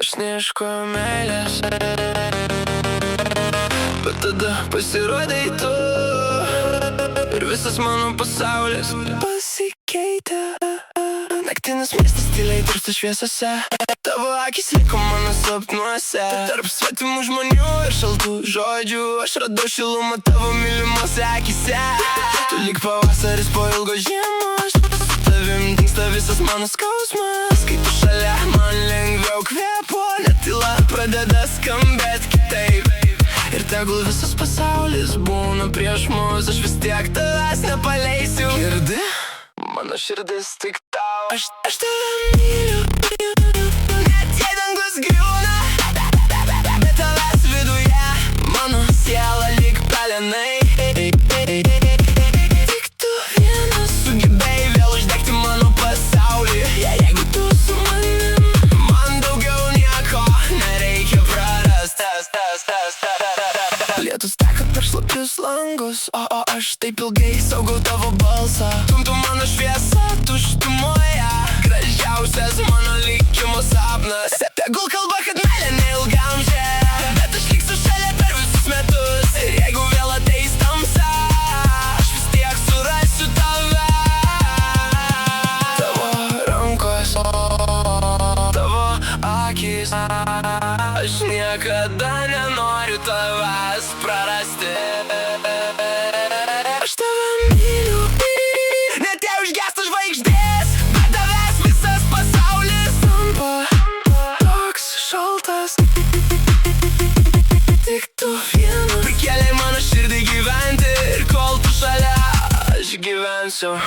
Aš neieškoju meilės, bet tada pasirodai tu ir visas mano pasaulis pasikeitė. Naktinis miestas tyliai tirpsta šviesose, tavo akis liko mano sapnuose. Tarp svetimų žmonių ir šaltų žodžių aš radau šilumą tavo mylimose akise. Tu lyg pavasaris po ilgos žiemos, su tavim dingsta visas mano skausmas. Kai tu šalia, man lengviau kvėpuot, net tyla pradeda skambėt kitaip. Ir tegul visas pasaulis būna prieš mus, aš vis tiek tavęs nepaleisiu. Girdi? Mano širdis tik tau. Aš tave myliu, net jei dangus griūna, bet tavęs viduje mano siela lyg pelenai. Tik tu vienas sugebėjai vėl uždegti mano pasaulį. Jeigu tu su manim, man daugiau nieko nereikia prarast. Lietus teka per šlapius langus, o aš taip ilgai saugau tavo balsą. Tu mano šviesa tuštumoje, gražiausias mano likimo sapnas. Tegul kalba, kad meilė neilgamžė, bet aš liksiu šalia per visus metus. Ir jeigu vėl ateis tamsa, aš vis tiek surasiu tave. Tavo rankos, tavo akys, aš niekada nenoriu tavęs prarasti. Aš tave myliu, net jei užgęsta žvaigždės, bet tavęs visas pasaulis tampa toks šaltas. Tik tu vienas prikėlei mano širdį gyventi, ir kol tu šalia, aš gyvensiu.